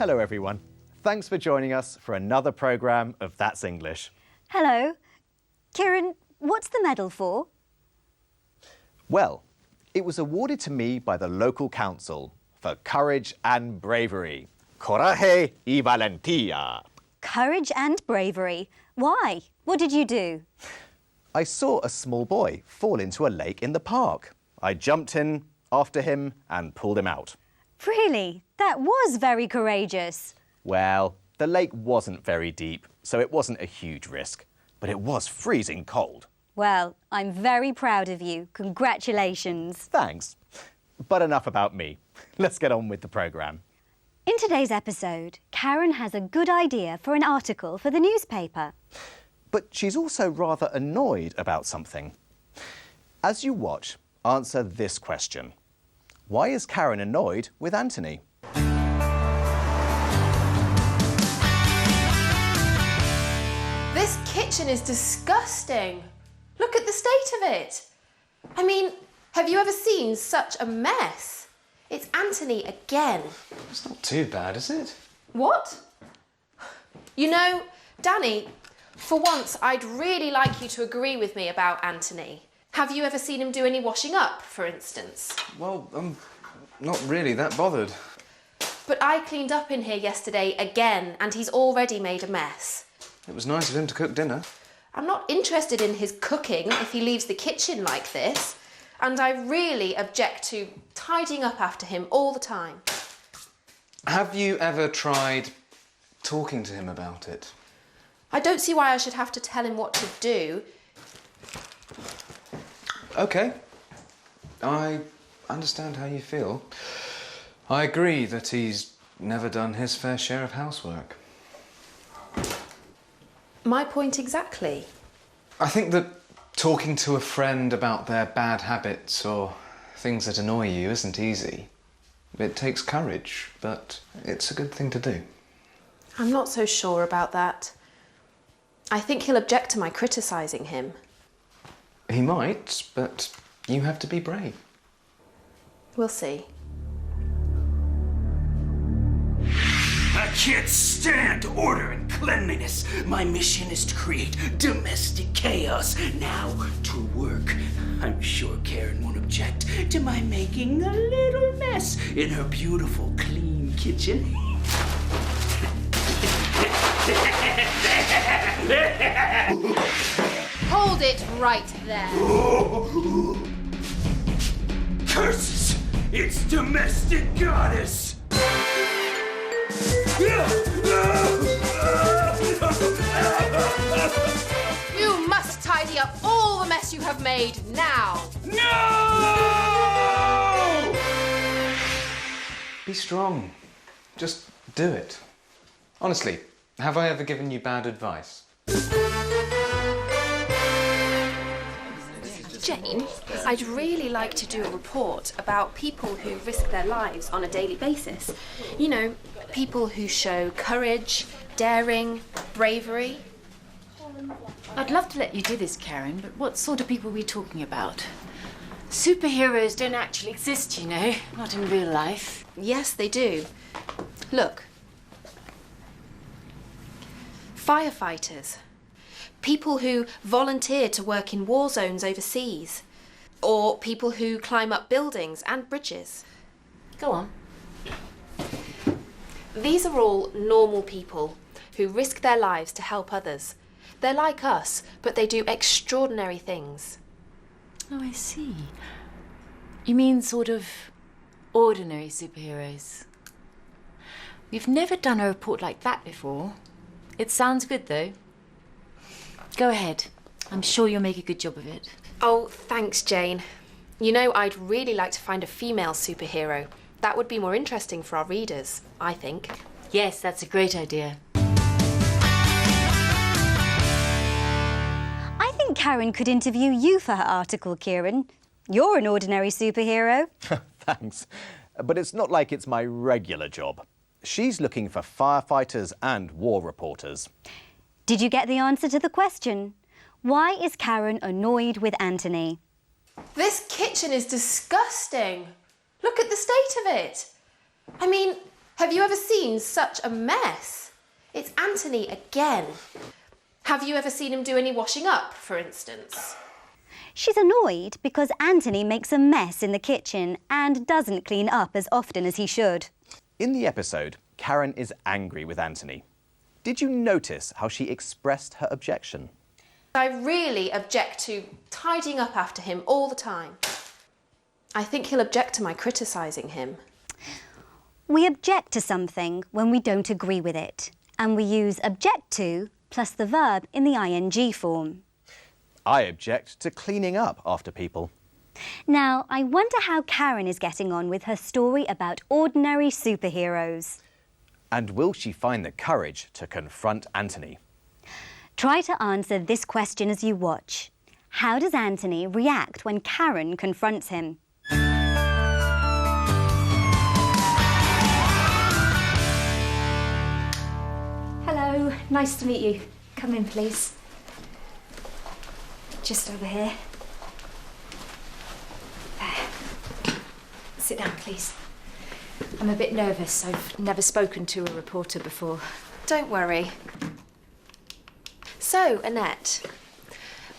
Hello everyone. Thanks for joining us for another programme of That's English. Hello. Kieran, what's the medal for? Well, it was awarded to me by the local council for courage and bravery. Coraje y valentía. Courage and bravery. Why? What did you do? I saw a small boy fall into a lake in the park. I jumped in after him and pulled him out. Really? That was very courageous. Well, the lake wasn't very deep, so it wasn't a huge risk, but it was freezing cold. Well, I'm very proud of you. Congratulations. Thanks. But enough about me. Let's get on with the programme. In today's episode, Karen has a good idea for an article for the newspaper. But she's also rather annoyed about something. As you watch, answer this question. Why is Karen annoyed with Anthony? This kitchen is disgusting. Look at the state of it. I mean, have you ever seen such a mess? It's Anthony again. It's not too bad, is it? What? You know, Danny, for once, I'd really like you to agree with me about Anthony. Have you ever seen him do any washing up, for instance? Well, I'm not really that bothered. But I cleaned up in here yesterday again, and he's already made a mess. It was nice of him to cook dinner. I'm not interested in his cooking if he leaves the kitchen like this. And I really object to tidying up after him all the time. Have you ever tried talking to him about it? I don't see why I should have to tell him what to do. OK. I understand how you feel. I agree that he's never done his fair share of housework. My point exactly. I think that talking to a friend about their bad habits or things that annoy you isn't easy. It takes courage, but it's a good thing to do. I'm not so sure about that. I think he'll object to my criticising him. He might, but you have to be brave. We'll see. I can't stand order and cleanliness. My mission is to create domestic chaos. Now to work. I'm sure Karen won't object to my making a little mess in her beautiful, clean kitchen. Hold it right there. Curses! It's domestic goddess! You must tidy up all the mess you have made now. No! Be strong. Just do it. Honestly, have I ever given you bad advice? Jane, I'd really like to do a report about people who risk their lives on a daily basis. You know, people who show courage, daring, bravery. I'd love to let you do this, Karen, but what sort of people are we talking about? Superheroes don't actually exist, you know, not in real life. Yes, they do. Look. Firefighters. People who volunteer to work in war zones overseas. Or people who climb up buildings and bridges. Go on. These are all normal people who risk their lives to help others. They're like us, but they do extraordinary things. Oh, I see. You mean sort of ordinary superheroes? We've never done a report like that before. It sounds good, though. Go ahead. I'm sure you'll make a good job of it. Oh, thanks, Jane. You know, I'd really like to find a female superhero. That would be more interesting for our readers, I think. Yes, that's a great idea. I think Karen could interview you for her article, Kieran. You're an ordinary superhero. Thanks. But it's not like it's my regular job. She's looking for firefighters and war reporters. Did you get the answer to the question? Why is Karen annoyed with Anthony? This kitchen is disgusting. Look at the state of it. I mean, Have you ever seen such a mess? It's Anthony again. Have you ever seen him do any washing up, for instance? She's annoyed because Anthony makes a mess in the kitchen and doesn't clean up as often as he should. In the episode, Karen is angry with Anthony. Did you notice how she expressed her objection? I really object to tidying up after him all the time. I think he'll object to my criticising him. We object to something when we don't agree with it, and we use object to plus the verb in the ing form. I object to cleaning up after people. Now, I wonder how Karen is getting on with her story about ordinary superheroes. And will she find the courage to confront Anthony? Try to answer this question as you watch. How does Anthony react when Karen confronts him? Hello, nice to meet you. Come in, please. Just over here. There. Sit down, please. I'm a bit nervous. I've never spoken to a reporter before. Don't worry. So, Annette,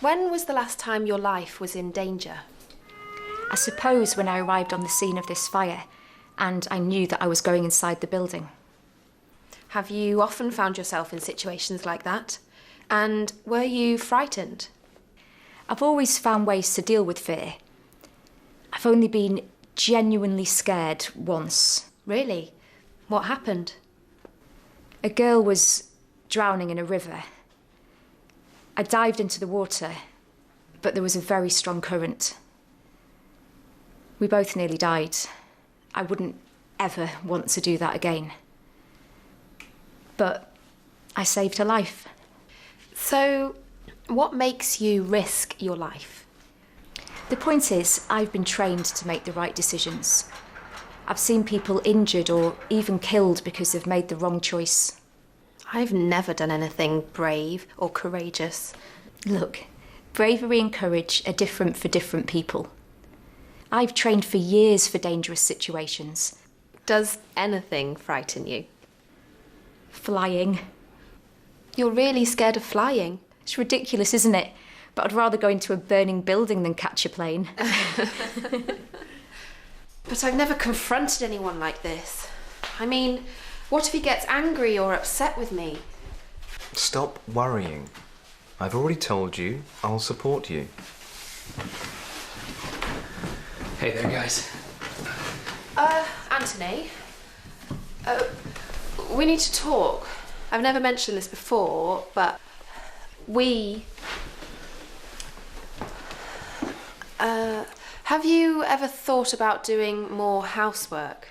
when was the last time your life was in danger? I suppose when I arrived on the scene of this fire and I knew that I was going inside the building. Have you often found yourself in situations like that? And were you frightened? I've always found ways to deal with fear. I've only been genuinely scared once. Really? What happened? A girl was drowning in a river. I dived into the water, but there was a very strong current. We both nearly died. I wouldn't ever want to do that again. But I saved her life. So, what makes you risk your life? The point is, I've been trained to make the right decisions. I've seen people injured or even killed because they've made the wrong choice. I've never done anything brave or courageous. Look, bravery and courage are different for different people. I've trained for years for dangerous situations. Does anything frighten you? Flying. You're really scared of flying? It's ridiculous, isn't it? But I'd rather go into a burning building than catch a plane. But I've never confronted anyone like this. I mean, what if he gets angry or upset with me? Stop worrying. I've already told you I'll support you. Hey there, guys. Anthony, we need to talk. I've never mentioned this before, but have you ever thought about doing more housework?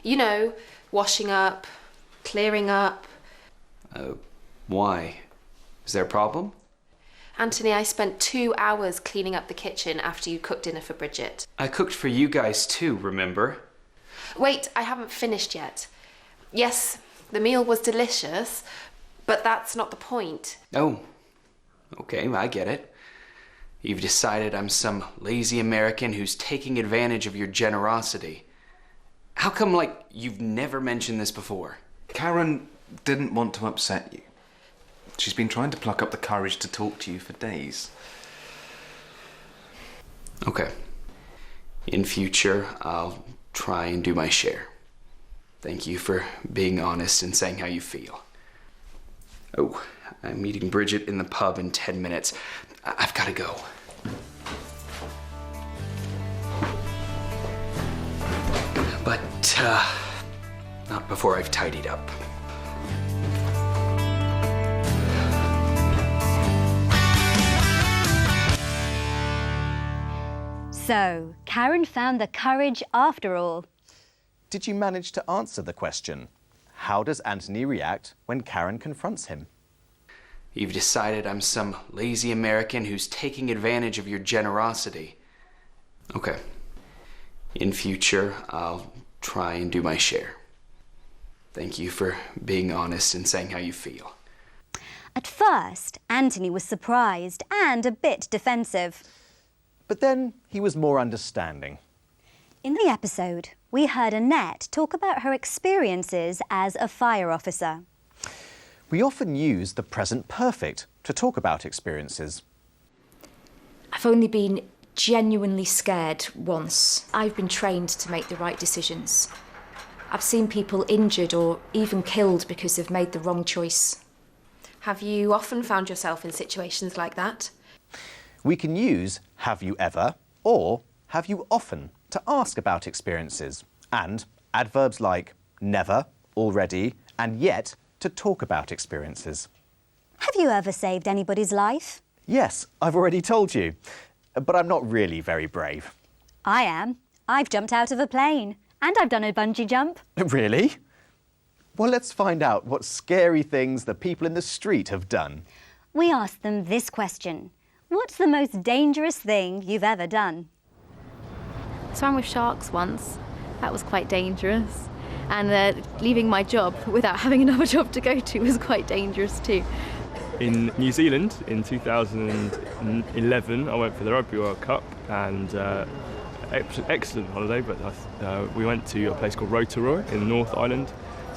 You know, washing up, clearing up. Why? Is there a problem? Anthony, I spent 2 hours cleaning up the kitchen after you cooked dinner for Bridget. I cooked for you guys too, remember? Wait, I haven't finished yet. Yes, the meal was delicious, but that's not the point. Oh, okay, I get it. You've decided I'm some lazy American who's taking advantage of your generosity. How come, you've never mentioned this before? Karen didn't want to upset you. She's been trying to pluck up the courage to talk to you for days. Okay. In future, I'll try and do my share. Thank you for being honest and saying how you feel. Oh, I'm meeting Bridget in the pub in 10 minutes. I've got to go. But, not before I've tidied up. So, Karen found the courage after all. Did you manage to answer the question? How does Anthony react when Karen confronts him? You've decided I'm some lazy American who's taking advantage of your generosity. Okay. In future, I'll try and do my share. Thank you for being honest and saying how you feel. At first, Anthony was surprised and a bit defensive. But then he was more understanding. In the episode, we heard Annette talk about her experiences as a fire officer. We often use the present perfect to talk about experiences. I've only been genuinely scared once. I've been trained to make the right decisions. I've seen people injured or even killed because they've made the wrong choice. Have you often found yourself in situations like that? We can use have you ever or have you often to ask about experiences, and adverbs like never, already, and yet to talk about experiences. Have you ever saved anybody's life? Yes, I've already told you, but I'm not really very brave. I am. I've jumped out of a plane, and I've done a bungee jump. Really? Well, let's find out what scary things the people in the street have done. We asked them this question. What's the most dangerous thing you've ever done? Swam with sharks once. That was quite dangerous. And leaving my job without having another job to go to was quite dangerous too. In New Zealand in 2011, I went for the Rugby World Cup, and excellent holiday, but we went to a place called Rotorua in the North Island,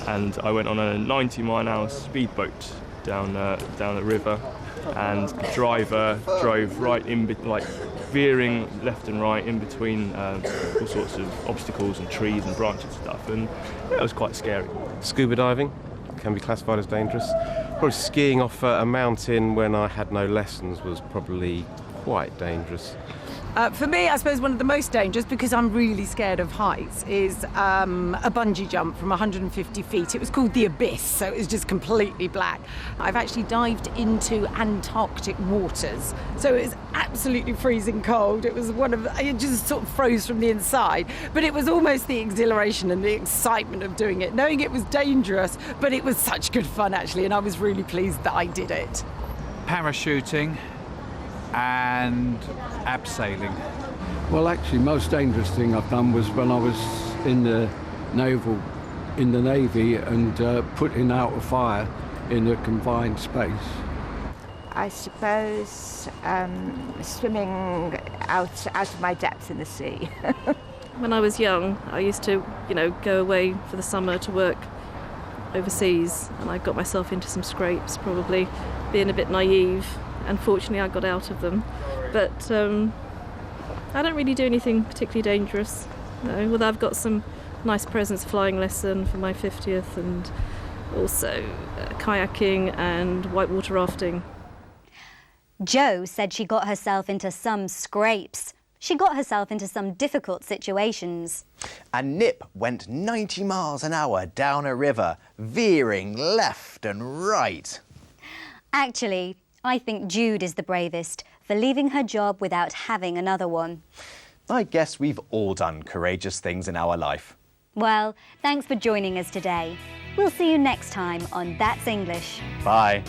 and I went on a 90-mile-an-hour speedboat down a river, and the driver drove right in, veering left and right in between all sorts of obstacles and trees and branches and stuff, and it was quite scary. Scuba diving can be classified as dangerous. Probably skiing off a mountain when I had no lessons was probably quite dangerous. For me, I suppose one of the most dangerous, because I'm really scared of heights, is a bungee jump from 150 feet. It was called the Abyss, so it was just completely black. I've actually dived into Antarctic waters, so it was absolutely freezing cold. It just sort of froze from the inside, but it was almost the exhilaration and the excitement of doing it, knowing it was dangerous, but it was such good fun actually, and I was really pleased that I did it. Parachuting and abseiling. Well, actually, most dangerous thing I've done was when I was in the Navy and putting out a fire in a confined space. I suppose swimming out of my depth in the sea. When I was young, I used to, go away for the summer to work overseas, and I got myself into some scrapes, probably being a bit naive. Unfortunately, I got out of them, but I don't really do anything particularly dangerous. No, although I've got some nice presents, flying lesson for my 50th, and also kayaking and whitewater rafting. Jo said she got herself into some scrapes. She got herself into some difficult situations. And Nip went 90 miles an hour down a river, veering left and right. Actually, I think Jude is the bravest for leaving her job without having another one. I guess we've all done courageous things in our life. Well, thanks for joining us today. We'll see you next time on That's English. Bye.